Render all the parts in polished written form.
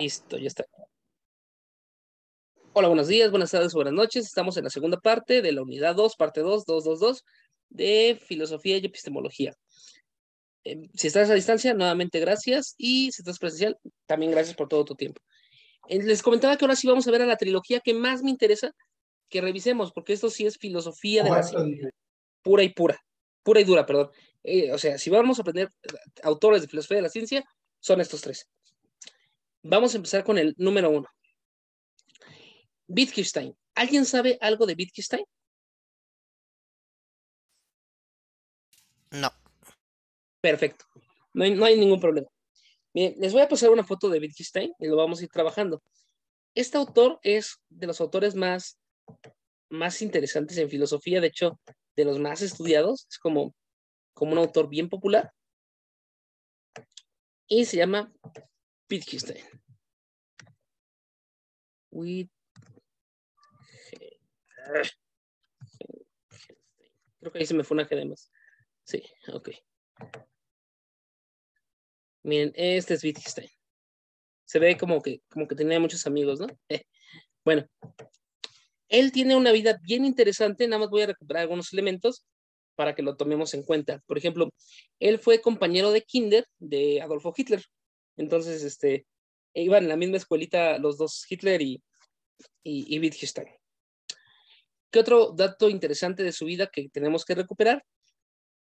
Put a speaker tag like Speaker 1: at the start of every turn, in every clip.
Speaker 1: Listo, ya está. Hola, buenos días, buenas tardes, buenas noches. Estamos en la segunda parte de la unidad 2, parte 2, de Filosofía y Epistemología. Si estás a distancia, nuevamente gracias. Y si estás presencial, también gracias por todo tu tiempo. Les comentaba que ahora sí vamos a ver a la trilogía que más me interesa que revisemos, porque esto sí es filosofía de la ciencia, pura y dura, perdón. O sea, si vamos a aprender autores de filosofía de la ciencia, son estos tres. Vamos a empezar con el número 1. Wittgenstein. ¿Alguien sabe algo de Wittgenstein?
Speaker 2: No.
Speaker 1: Perfecto. No hay ningún problema. Miren, les voy a pasar una foto de Wittgenstein y lo vamos a ir trabajando. Este autor es de los autores más interesantes en filosofía, de hecho, de los más estudiados. Es como un autor bien popular. Y se llama Wittgenstein. Creo que ahí se me fue una G de más. Sí, ok. Miren, este es Wittgenstein. Se ve como que tenía muchos amigos, ¿no? Bueno, él tiene una vida bien interesante, nada más voy a recuperar algunos elementos para que lo tomemos en cuenta. Por ejemplo, él fue compañero de kinder de Adolfo Hitler. Entonces, iban en la misma escuelita los dos, Hitler y Wittgenstein. ¿Qué otro dato interesante de su vida que tenemos que recuperar?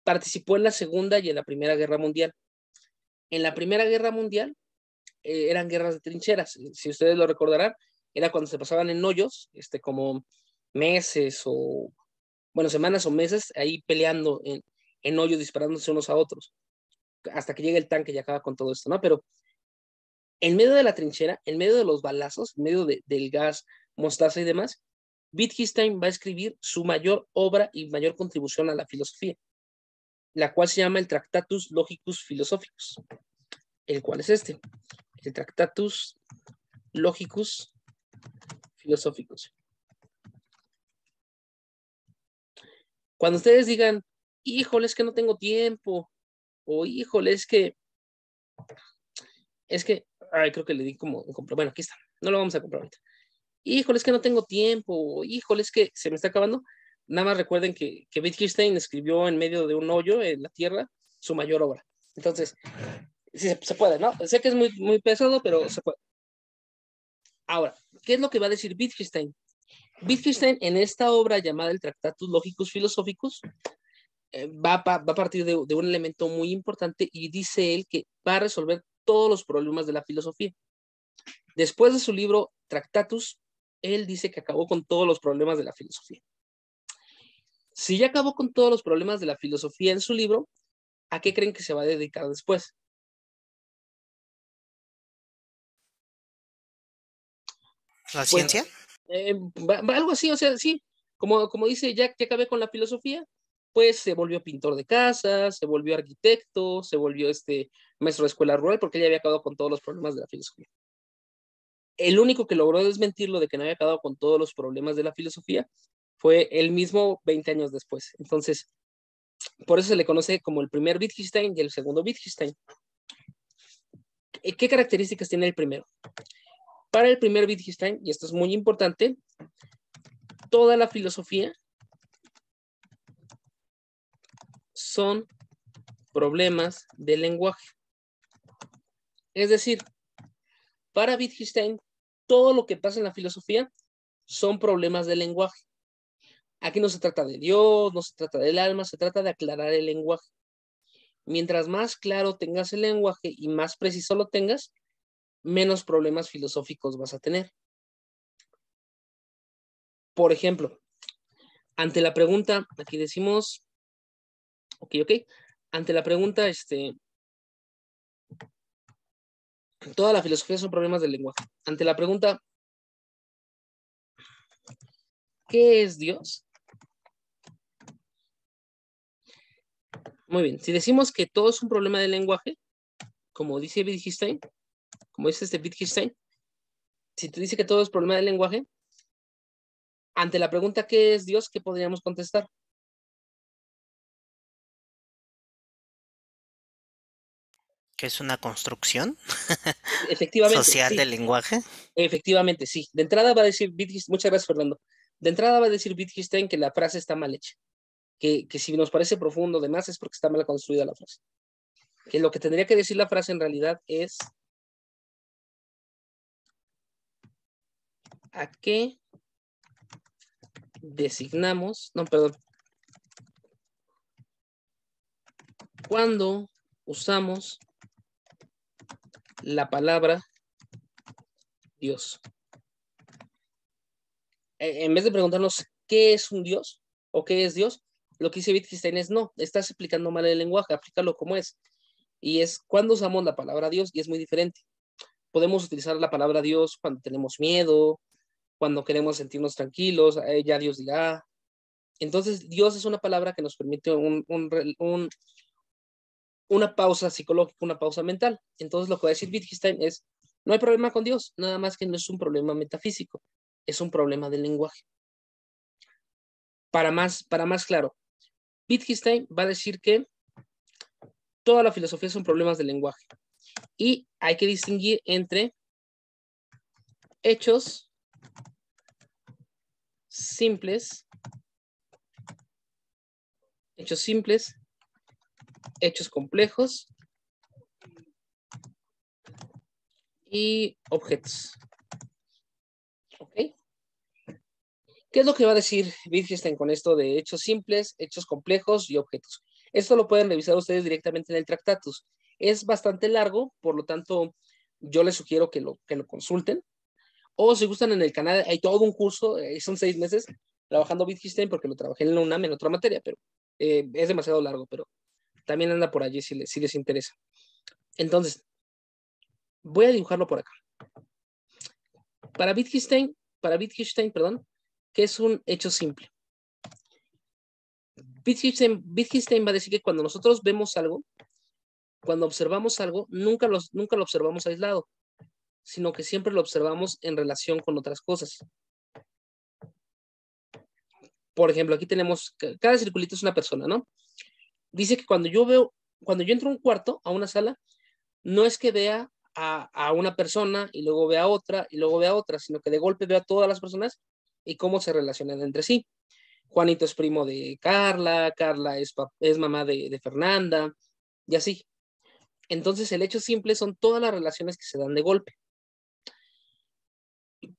Speaker 1: Participó en la Segunda y en la Primera Guerra Mundial. En la Primera Guerra Mundial eran guerras de trincheras. Si ustedes lo recordarán, era cuando se pasaban en hoyos, como meses o, bueno, semanas o meses ahí peleando en hoyos, disparándose unos a otros, hasta que llega el tanque y acaba con todo esto, ¿no? Pero en medio de la trinchera, en medio de los balazos, en medio del gas, mostaza y demás, Wittgenstein va a escribir su mayor obra y mayor contribución a la filosofía, la cual se llama el Tractatus Logicus Philosophicus, el cual es el Tractatus Logicus Philosophicus. Cuando ustedes digan, híjole, es que no tengo tiempo, o híjole, es que, ay, creo que le di como, bueno, aquí está, no lo vamos a comprar ahorita. Híjole, es que no tengo tiempo, o híjole, es que se me está acabando. Nada más recuerden que Wittgenstein escribió en medio de un hoyo en la tierra su mayor obra. Entonces, sí, se puede, ¿no? Sé que es muy, muy pesado, pero se puede. Ahora, ¿qué es lo que va a decir Wittgenstein? Wittgenstein, en esta obra llamada el Tractatus Logicus Philosophicus, va a partir de un elemento muy importante y dice él que va a resolver todos los problemas de la filosofía. Después de su libro Tractatus, él dice que acabó con todos los problemas de la filosofía. Si ya acabó con todos los problemas de la filosofía en su libro, ¿a qué creen que se va a dedicar después?
Speaker 2: ¿La
Speaker 1: Pues
Speaker 2: ciencia?
Speaker 1: algo así, o sea, sí, como dice, ya acabé con la filosofía, pues se volvió pintor de casas, se volvió arquitecto, se volvió maestro de escuela rural, porque ya había acabado con todos los problemas de la filosofía. El único que logró desmentirlo de que no había acabado con todos los problemas de la filosofía fue él mismo 20 años después. Entonces, por eso se le conoce como el primer Wittgenstein y el segundo Wittgenstein. ¿Qué características tiene el primero? Para el primer Wittgenstein, y esto es muy importante, toda la filosofía son problemas del lenguaje. Es decir, para Wittgenstein, todo lo que pasa en la filosofía son problemas del lenguaje. Aquí no se trata de Dios, no se trata del alma, se trata de aclarar el lenguaje. Mientras más claro tengas el lenguaje y más preciso lo tengas, menos problemas filosóficos vas a tener. Por ejemplo, ante la pregunta, aquí decimos, ok, ante la pregunta, toda la filosofía son problemas del lenguaje. Ante la pregunta, ¿qué es Dios? Muy bien, si decimos que todo es un problema del lenguaje, como dice Wittgenstein, como dice Wittgenstein, si te dice que todo es problema del lenguaje, ante la pregunta ¿qué es Dios? ¿Qué podríamos contestar?
Speaker 2: que es una construcción
Speaker 1: Efectivamente,
Speaker 2: social
Speaker 1: sí.
Speaker 2: del lenguaje.
Speaker 1: Efectivamente, sí. De entrada va a decir Wittgenstein, muchas gracias, Fernando. De entrada va a decir Wittgenstein que la frase está mal hecha. Que si nos parece profundo de más es porque está mal construida la frase. Que lo que tendría que decir la frase en realidad es ¿a qué designamos? No, perdón. Cuando usamos la palabra Dios. En vez de preguntarnos qué es un Dios o qué es Dios, lo que dice Wittgenstein es no, estás explicando mal el lenguaje, aplícalo como es. Y es cuando usamos la palabra Dios y es muy diferente. Podemos utilizar la palabra Dios cuando tenemos miedo, cuando queremos sentirnos tranquilos, ya Dios dirá. Entonces, Dios es una palabra que nos permite una pausa psicológica, una pausa mental. Entonces, lo que va a decir Wittgenstein es, no hay problema con Dios, nada más que no es un problema metafísico, es un problema del lenguaje. Para más claro, Wittgenstein va a decir que toda la filosofía son problemas del lenguaje y hay que distinguir entre hechos simples, hechos complejos y objetos. ¿Ok? ¿Qué es lo que va a decir Wittgenstein con esto de hechos simples, hechos complejos y objetos? Esto lo pueden revisar ustedes directamente en el Tractatus. Es bastante largo, por lo tanto, yo les sugiero que lo consulten. O si gustan en el canal, hay todo un curso, son 6 meses trabajando Wittgenstein porque lo trabajé en la UNAM en otra materia, pero es demasiado largo, pero también anda por allí si les interesa. Entonces, voy a dibujarlo por acá. Para Wittgenstein, perdón, ¿qué es un hecho simple? Wittgenstein va a decir que cuando nosotros vemos algo, cuando observamos algo, nunca lo observamos aislado, sino que siempre lo observamos en relación con otras cosas. Por ejemplo, aquí tenemos, cada circulito es una persona, ¿no? Dice que cuando yo entro a un cuarto, a una sala, no es que vea a una persona y luego vea a otra y luego vea a otra, sino que de golpe vea a todas las personas y cómo se relacionan entre sí. Juanito es primo de Carla, Carla es mamá de Fernanda y así. Entonces el hecho simple son todas las relaciones que se dan de golpe.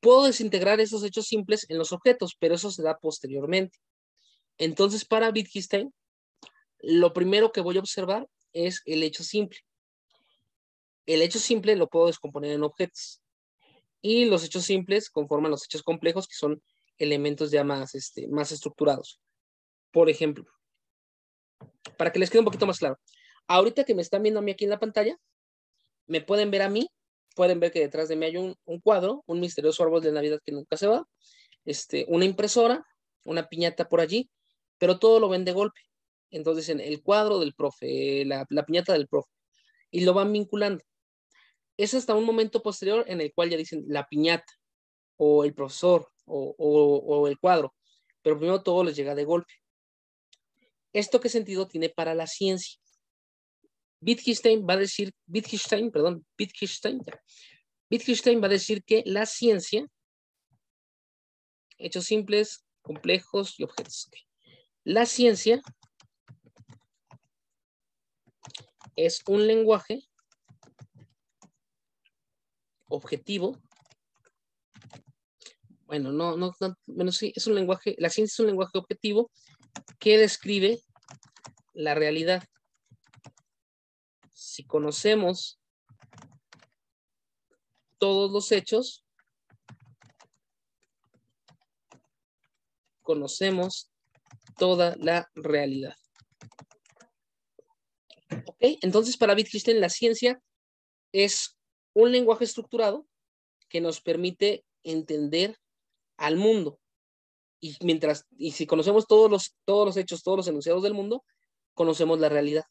Speaker 1: Puedo desintegrar esos hechos simples en los objetos, pero eso se da posteriormente. Entonces para Wittgenstein, lo primero que voy a observar es el hecho simple. El hecho simple lo puedo descomponer en objetos. Y los hechos simples conforman los hechos complejos, que son elementos ya más estructurados. Por ejemplo, para que les quede un poquito más claro, ahorita que me están viendo a mí aquí en la pantalla, me pueden ver a mí, pueden ver que detrás de mí hay un cuadro, un misterioso árbol de Navidad que nunca se va, una impresora, una piñata por allí, pero todo lo ven de golpe. Entonces, en el cuadro del profe, la piñata del profe, y lo van vinculando. Es hasta un momento posterior en el cual ya dicen la piñata, o el profesor, o el cuadro, pero primero todo les llega de golpe. ¿Esto qué sentido tiene para la ciencia? Wittgenstein va a decir que la ciencia, hechos simples, complejos y objetos. La ciencia es un lenguaje objetivo. Bueno, sí, es un lenguaje, la ciencia es un lenguaje objetivo que describe la realidad. Si conocemos todos los hechos, conocemos toda la realidad. ¿Ok? Entonces, para Wittgenstein, la ciencia es un lenguaje estructurado que nos permite entender al mundo. Y si conocemos todos los hechos, todos los enunciados del mundo, conocemos la realidad.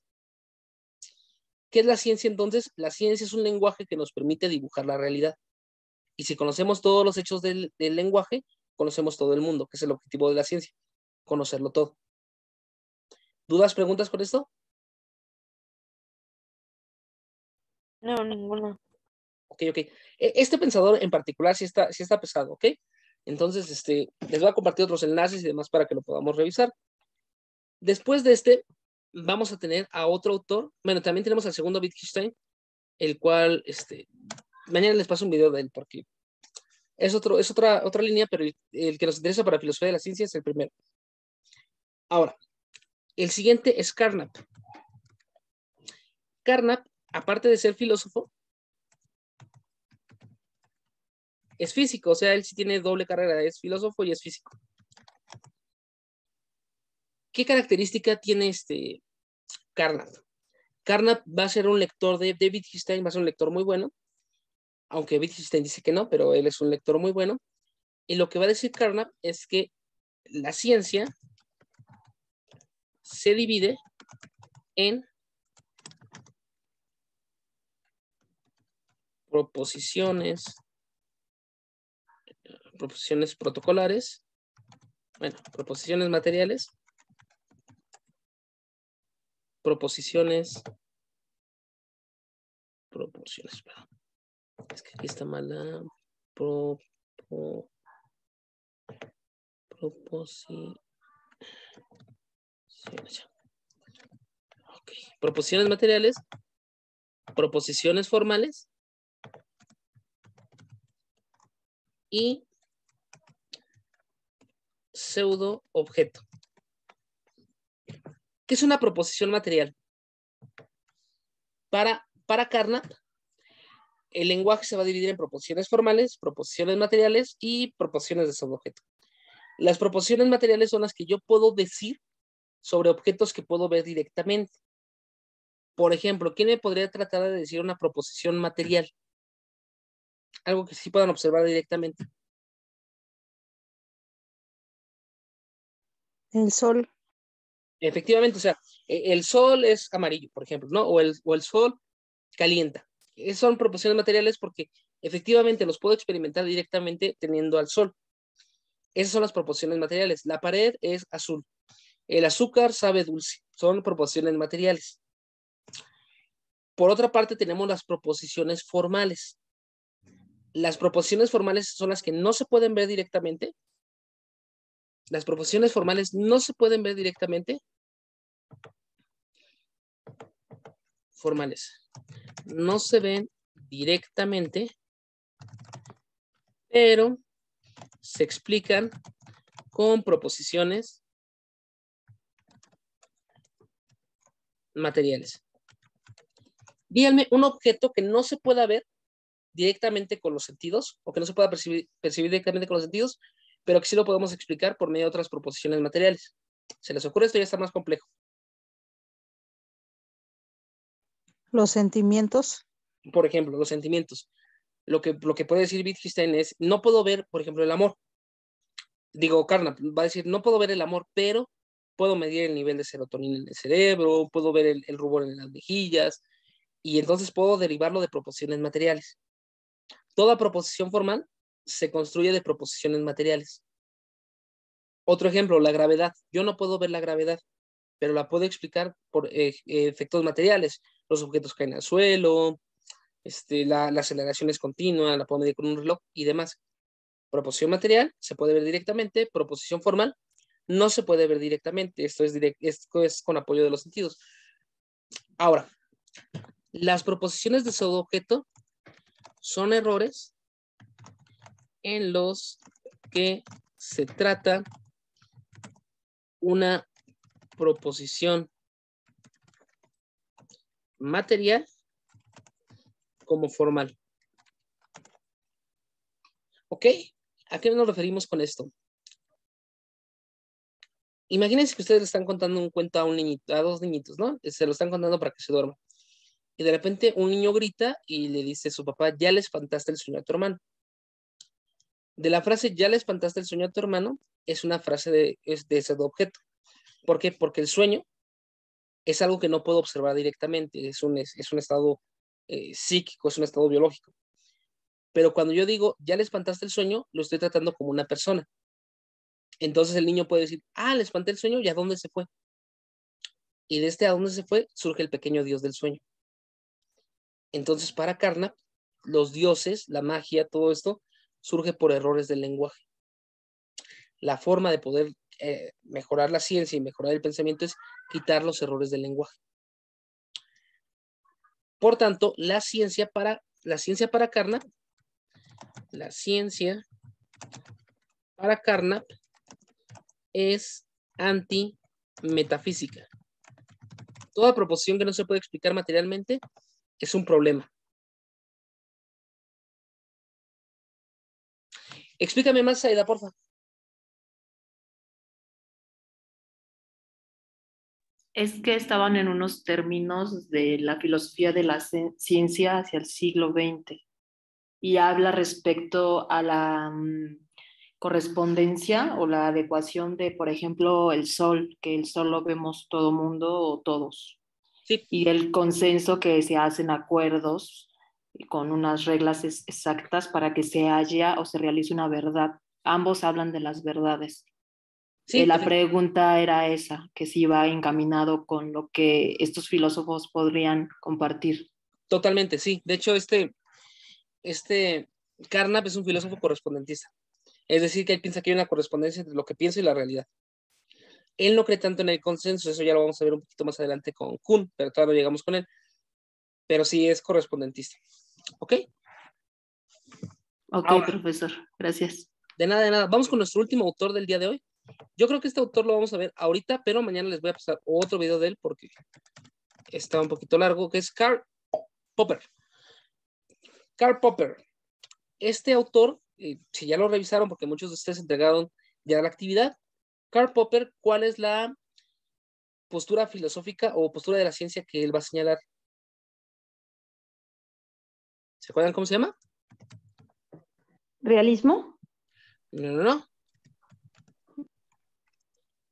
Speaker 1: ¿Qué es la ciencia entonces? La ciencia es un lenguaje que nos permite dibujar la realidad. Y si conocemos todos los hechos del lenguaje, conocemos todo el mundo, que es el objetivo de la ciencia, conocerlo todo. ¿Dudas, preguntas con esto?
Speaker 3: No, ninguna.
Speaker 1: Ok. Este pensador en particular sí está pesado, ¿ok? Entonces, les voy a compartir otros enlaces y demás para que lo podamos revisar. Después de este, vamos a tener a otro autor. Bueno, también tenemos al segundo Wittgenstein, el cual, mañana les paso un video de él porque es otra línea, pero el que nos interesa para filosofía de la ciencia es el primero. Ahora, el siguiente es Carnap. Carnap, aparte de ser filósofo, es físico, o sea, él sí tiene doble carrera, es filósofo y es físico. ¿Qué característica tiene Carnap? Carnap va a ser un lector de Wittgenstein, va a ser un lector muy bueno, aunque Wittgenstein dice que no, pero él es un lector muy bueno. Y lo que va a decir Carnap es que la ciencia se divide en proposiciones protocolares, bueno, proposiciones materiales, perdón. Es que aquí está mala. Proposiciones. Ok. Proposiciones materiales, proposiciones formales y pseudo objeto. ¿Qué es una proposición material? Para Carnap, el lenguaje se va a dividir en proposiciones formales, proposiciones materiales y proposiciones de pseudo objeto. Las proposiciones materiales son las que yo puedo decir sobre objetos que puedo ver directamente. Por ejemplo, ¿quién me podría tratar de decir una proposición material? Algo que sí puedan observar directamente.
Speaker 3: El sol.
Speaker 1: Efectivamente, o sea, el sol es amarillo, por ejemplo, ¿no? O el sol calienta. Son proposiciones materiales porque efectivamente los puedo experimentar directamente teniendo al sol. Esas son las proposiciones materiales. La pared es azul. El azúcar sabe dulce. Son proposiciones materiales. Por otra parte, tenemos las proposiciones formales. Las proposiciones formales son las que no se pueden ver directamente. Las proposiciones formales no se pueden ver directamente. Formales. No se ven directamente, pero se explican con proposiciones materiales. Díganme un objeto que no se pueda ver directamente con los sentidos o que no se pueda percibir directamente con los sentidos, pero que sí lo podemos explicar por medio de otras proposiciones materiales. ¿Se les ocurre? Esto ya está más complejo.
Speaker 3: Los sentimientos.
Speaker 1: Por ejemplo, los sentimientos. Lo que puede decir Wittgenstein es, no puedo ver, por ejemplo, el amor. Digo, Carnap va a decir, no puedo ver el amor, pero puedo medir el nivel de serotonina en el cerebro, puedo ver el rubor en las mejillas, y entonces puedo derivarlo de proposiciones materiales. Toda proposición formal se construye de proposiciones materiales. Otro ejemplo, la gravedad. Yo no puedo ver la gravedad, pero la puedo explicar por efectos materiales. Los objetos caen al suelo, la aceleración es continua, la puedo medir con un reloj y demás. Proposición material se puede ver directamente, proposición formal no se puede ver directamente. Esto es con apoyo de los sentidos. Ahora, las proposiciones de pseudoobjeto son errores en los que se trata una proposición material como formal. ¿Ok? ¿A qué nos referimos con esto? Imagínense que ustedes le están contando un cuento a un niñito, a dos niñitos, ¿no? Se lo están contando para que se duerma. Y de repente un niño grita y le dice a su papá, ya le espantaste el sueño a tu hermano. De la frase, ya le espantaste el sueño a tu hermano, es una frase de ese objeto. ¿Por qué? Porque el sueño es algo que no puedo observar directamente, es un estado psíquico, es un estado biológico. Pero cuando yo digo, ya le espantaste el sueño, lo estoy tratando como una persona. Entonces el niño puede decir, le espanté el sueño, ¿y a dónde se fue? Y de a dónde se fue surge el pequeño dios del sueño. Entonces, para Carnap, los dioses, la magia, todo esto, surge por errores del lenguaje. La forma de poder mejorar la ciencia y mejorar el pensamiento es quitar los errores del lenguaje. Por tanto, la ciencia para Carnap, es antimetafísica. Toda proposición que no se puede explicar materialmente es un problema. Explícame más, Aida, porfa.
Speaker 4: Es que estaban en unos términos de la filosofía de la ciencia hacia el siglo XX y habla respecto a la correspondencia o la adecuación de, por ejemplo, el sol, que el sol lo vemos todo mundo o todos.
Speaker 1: Sí.
Speaker 4: Y el consenso que se hacen acuerdos con unas reglas exactas para que se haya o se realice una verdad. Ambos hablan de las verdades.
Speaker 1: Sí,
Speaker 4: La pregunta era esa, que si iba encaminado con lo que estos filósofos podrían compartir.
Speaker 1: Totalmente, sí. De hecho, Carnap es un filósofo correspondentista. Es decir, que él piensa que hay una correspondencia entre lo que piensa y la realidad. Él no cree tanto en el consenso, eso ya lo vamos a ver un poquito más adelante con Kuhn, pero todavía no llegamos con él. Pero sí es correspondentista. ¿Ok?
Speaker 4: Ok,
Speaker 1: ahora,
Speaker 4: profesor. Gracias.
Speaker 1: De nada. Vamos con nuestro último autor del día de hoy. Yo creo que este autor lo vamos a ver ahorita, pero mañana les voy a pasar otro video de él porque está un poquito largo, que es Karl Popper. Karl Popper. Este autor, si ya lo revisaron, porque muchos de ustedes entregaron ya la actividad, Karl Popper, ¿cuál es la postura filosófica o postura de la ciencia que él va a señalar? ¿Se acuerdan cómo se llama?
Speaker 3: ¿Realismo?
Speaker 1: No.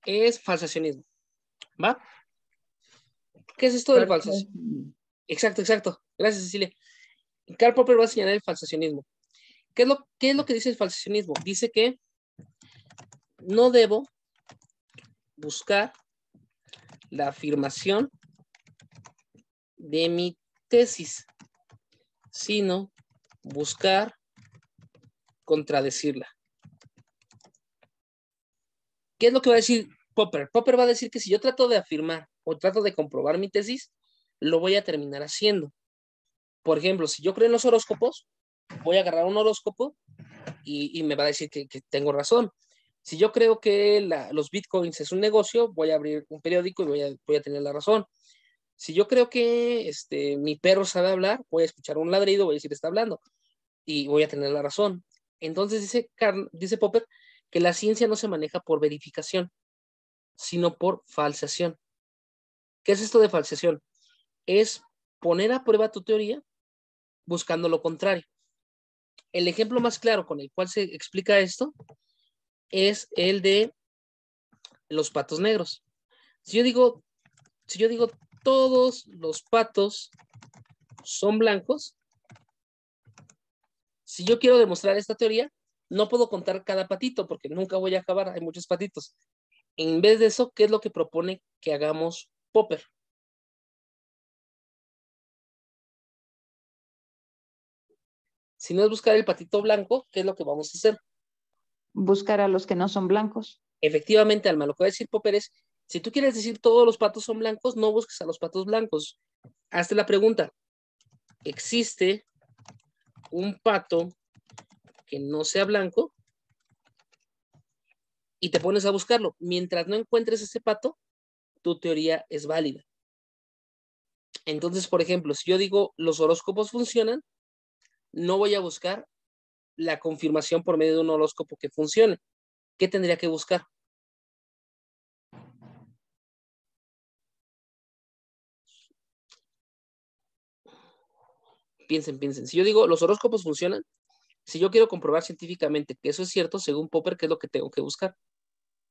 Speaker 1: Es falsacionismo. ¿Va? ¿Qué es esto del falsacionismo? Exacto. Gracias, Cecilia. Karl Popper va a señalar el falsacionismo. ¿Qué es lo que dice el falsacionismo? Dice que no debo buscar la afirmación de mi tesis, sino buscar contradecirla. ¿Qué es lo que va a decir Popper? Popper va a decir que si yo trato de afirmar o trato de comprobar mi tesis, lo voy a terminar haciendo. Por ejemplo, si yo creo en los horóscopos, voy a agarrar un horóscopo y me va a decir que tengo razón. Si yo creo que los bitcoins es un negocio, voy a abrir un periódico y voy a tener la razón. Si yo creo que mi perro sabe hablar, voy a escuchar un ladrido, voy a decir está hablando y voy a tener la razón. Entonces dice Popper que la ciencia no se maneja por verificación, sino por falsación. ¿Qué es esto de falsación? Es poner a prueba tu teoría buscando lo contrario. El ejemplo más claro con el cual se explica esto es el de los patos negros. Si yo digo todos los patos son blancos, si yo quiero demostrar esta teoría, no puedo contar cada patito porque nunca voy a acabar, hay muchos patitos. En vez de eso, ¿qué es lo que propone que hagamos Popper? Si no es buscar el patito blanco, ¿qué es lo que vamos a hacer?
Speaker 3: Buscar a los que no son blancos.
Speaker 1: Efectivamente, Alma, lo que va a decir Popper es, si tú quieres decir todos los patos son blancos, no busques a los patos blancos. Hazte la pregunta, ¿existe un pato que no sea blanco? Y te pones a buscarlo. Mientras no encuentres ese pato, tu teoría es válida. Entonces, por ejemplo, si yo digo los horóscopos funcionan, no voy a buscar la confirmación por medio de un horóscopo que funcione. ¿Qué tendría que buscar? Piensen. Si yo digo los horóscopos funcionan, si yo quiero comprobar científicamente que eso es cierto, según Popper, ¿qué es lo que tengo que buscar?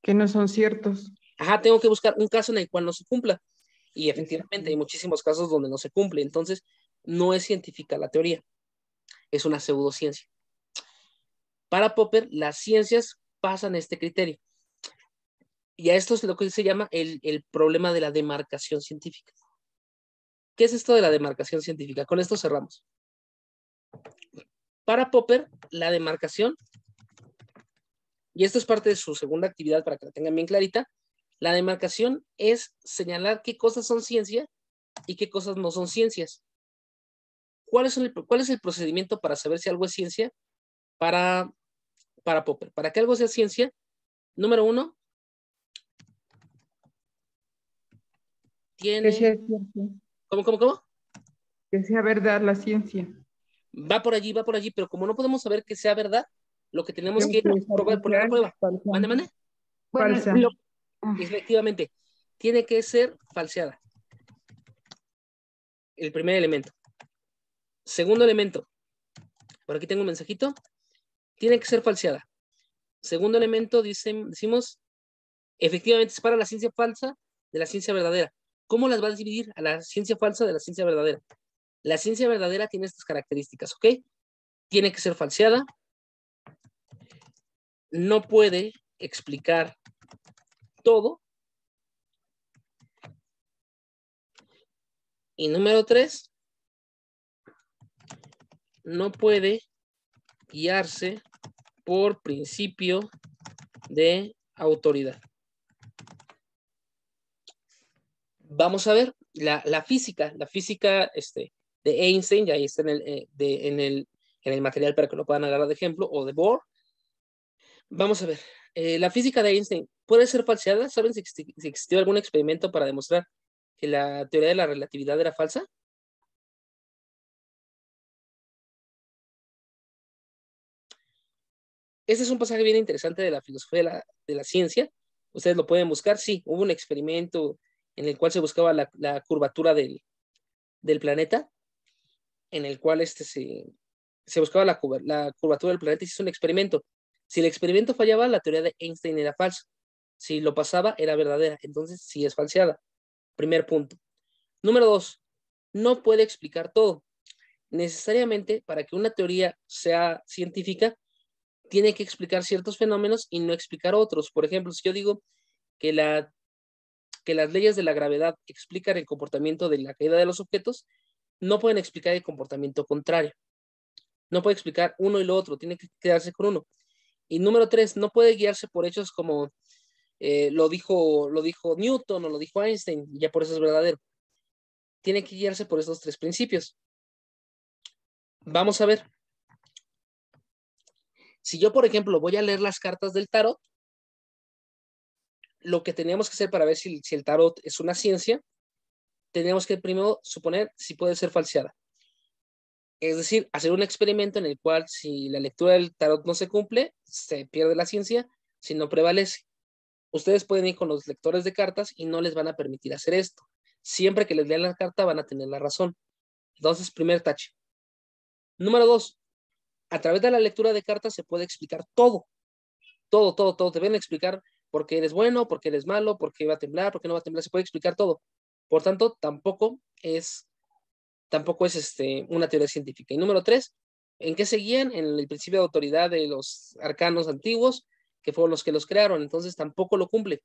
Speaker 5: Que no son ciertos.
Speaker 1: Ajá, tengo que buscar un caso en el cual no se cumpla. Y efectivamente hay muchísimos casos donde no se cumple. Entonces, no es científica la teoría. Es una pseudociencia. Para Popper, las ciencias pasan este criterio. Y a esto es lo que se llama el problema de la demarcación científica. ¿Qué es esto de la demarcación científica? Con esto cerramos. Para Popper, la demarcación, y esto es parte de su segunda actividad para que la tengan bien clarita, la demarcación es señalar qué cosas son ciencia y qué cosas no son ciencias. ¿Cuál es el procedimiento para saber si algo es ciencia para Popper? Para que algo sea ciencia, número uno,
Speaker 5: Que sea
Speaker 1: tiene...
Speaker 5: cierto,
Speaker 1: ¿Cómo?
Speaker 5: que sea verdad la ciencia.
Speaker 1: Va por allí, pero como no podemos saber que sea verdad, lo que tenemos
Speaker 5: Tiene
Speaker 1: que
Speaker 5: que ser
Speaker 1: probar, poner a
Speaker 5: parcial,
Speaker 1: prueba.
Speaker 5: falsa.
Speaker 1: Mande.
Speaker 3: Bueno,
Speaker 5: Falsa.
Speaker 1: Efectivamente, tiene que ser falseada. El primer elemento. Segundo elemento. Por aquí tengo un mensajito. Tiene que ser falseada. Segundo elemento, decimos, efectivamente, separa la ciencia falsa de la ciencia verdadera. ¿Cómo las va a dividir a la ciencia falsa de la ciencia verdadera? La ciencia verdadera tiene estas características, ¿ok? Tiene que ser falseada. No puede explicar todo. Y número 3, no puede guiarse por principio de autoridad. Vamos a ver la física de Einstein, ya ahí está en el material para que lo puedan agarrar de ejemplo, o de Bohr. Vamos a ver, la física de Einstein puede ser falseada. ¿Saben si existió algún experimento para demostrar que la teoría de la relatividad era falsa? Este es un pasaje bien interesante de la filosofía de la ciencia. Ustedes lo pueden buscar. Sí, hubo un experimento en el cual se buscaba la curvatura del planeta, en el cual se buscaba la curvatura del planeta y se hizo un experimento. Si el experimento fallaba, la teoría de Einstein era falsa. Si lo pasaba, era verdadera. Entonces, sí es falseada. Primer punto. Número 2, no puede explicar todo. Necesariamente, para que una teoría sea científica, tiene que explicar ciertos fenómenos y no explicar otros. Por ejemplo, si yo digo que las leyes de la gravedad explican el comportamiento de la caída de los objetos, no pueden explicar el comportamiento contrario. No puede explicar uno y lo otro, tiene que quedarse con uno. Y número 3, no puede guiarse por hechos como lo dijo Newton o lo dijo Einstein, y ya por eso es verdadero. Tiene que guiarse por estos 3 principios. Vamos a ver. Si yo, por ejemplo, voy a leer las cartas del tarot, lo que teníamos que hacer para ver si el tarot es una ciencia, tenemos que primero suponer si puede ser falseada. Es decir, hacer un experimento en el cual si la lectura del tarot no se cumple, se pierde la ciencia, si no prevalece. Ustedes pueden ir con los lectores de cartas y no les van a permitir hacer esto. Siempre que les lean la carta van a tener la razón. Entonces, primer tache. Número 2, a través de la lectura de cartas se puede explicar todo. Todo. Te van a explicar por qué eres bueno, por qué eres malo, por qué va a temblar, por qué no va a temblar. Se puede explicar todo. Por tanto, tampoco es una teoría científica. Y número 3, ¿en qué se guían? En el principio de autoridad de los arcanos antiguos, que fueron los que los crearon. Entonces, tampoco lo cumple.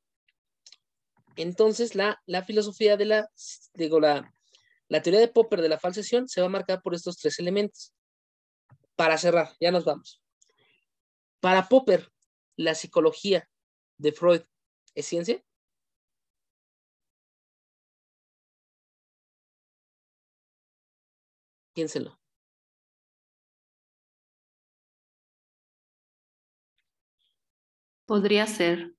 Speaker 1: Entonces, la filosofía la teoría de Popper de la falsación se va a marcar por estos 3 elementos. Para cerrar, ya nos vamos. Para Popper, la psicología de Freud es ciencia. Piénsenlo.
Speaker 4: Podría ser.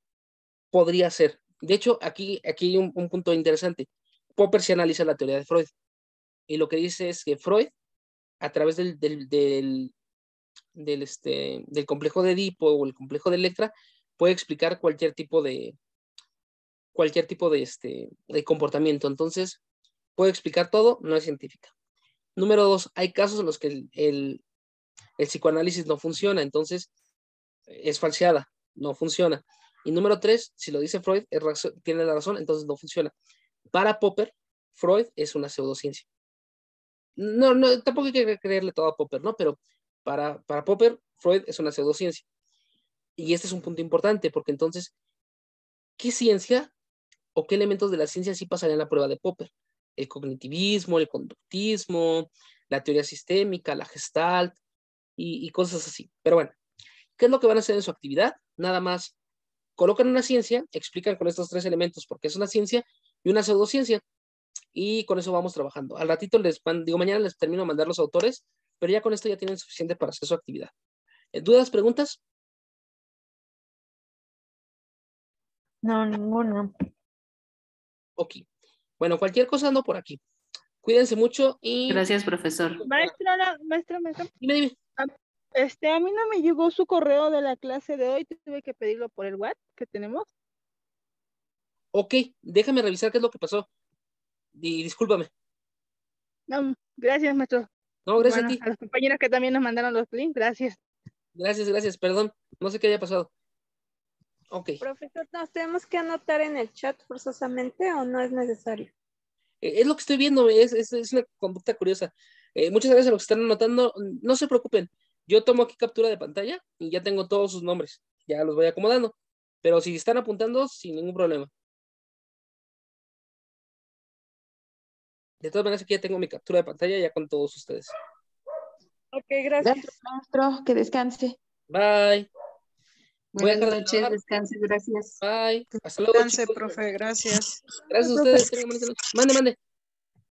Speaker 1: Podría ser. De hecho, aquí hay un punto interesante. Popper se analiza la teoría de Freud. Y lo que dice es que Freud, a través del complejo de Edipo o el complejo de Electra, puede explicar cualquier tipo de comportamiento. Entonces, puede explicar todo, no es científica. Número 2, hay casos en los que el psicoanálisis no funciona, entonces es falseada, no funciona. Y número 3, si lo dice Freud, tiene la razón, entonces no funciona. Para Popper, Freud es una pseudociencia. No, tampoco hay que creerle todo a Popper, ¿no? Pero para Popper, Freud es una pseudociencia. Y este es un punto importante, porque entonces, ¿qué ciencia o qué elementos de la ciencia sí pasarían la prueba de Popper? el cognitivismo, el conductismo, la teoría sistémica, la Gestalt y cosas así. Pero bueno, ¿qué es lo que van a hacer en su actividad? Nada más colocan una ciencia, explican con estos 3 elementos por qué es una ciencia y una pseudociencia. Y con eso vamos trabajando. Al ratito mañana les termino de mandar los autores, pero ya con esto ya tienen suficiente para hacer su actividad. ¿Dudas, preguntas?
Speaker 6: No, ninguno.
Speaker 1: Ok. Bueno, cualquier cosa ando por aquí. Cuídense mucho y...
Speaker 4: Gracias, profesor.
Speaker 7: Maestra,
Speaker 1: Dime.
Speaker 7: a mí no me llegó su correo de la clase de hoy, tuve que pedirlo por el WhatsApp que tenemos.
Speaker 1: Ok, déjame revisar qué es lo que pasó. Y discúlpame.
Speaker 7: No, gracias, maestro.
Speaker 1: No, gracias
Speaker 7: Bueno,
Speaker 1: a ti.
Speaker 7: a los compañeros que también nos mandaron los links, gracias.
Speaker 1: Gracias, perdón. No sé qué haya pasado. Ok.
Speaker 6: Profesor, ¿nos tenemos que anotar en el chat forzosamente o no es necesario?
Speaker 1: Es lo que estoy viendo, es una conducta curiosa. Muchas gracias a los que están anotando. No se preocupen. Yo tomo aquí captura de pantalla y ya tengo todos sus nombres. Ya los voy acomodando. Pero si están apuntando, sin ningún problema. De todas maneras, aquí ya tengo mi captura de pantalla ya con todos ustedes.
Speaker 6: Ok, gracias.
Speaker 3: Gracias, maestro. Que descanse.
Speaker 1: Bye. Voy a
Speaker 4: Buenas
Speaker 1: dejar de
Speaker 4: noches,
Speaker 1: trabajar.
Speaker 4: descanse, gracias.
Speaker 1: Bye. Hasta luego,
Speaker 8: Descanse,
Speaker 1: chicos.
Speaker 8: profe, gracias.
Speaker 1: Gracias a ustedes. Tengan buena noche. Mande.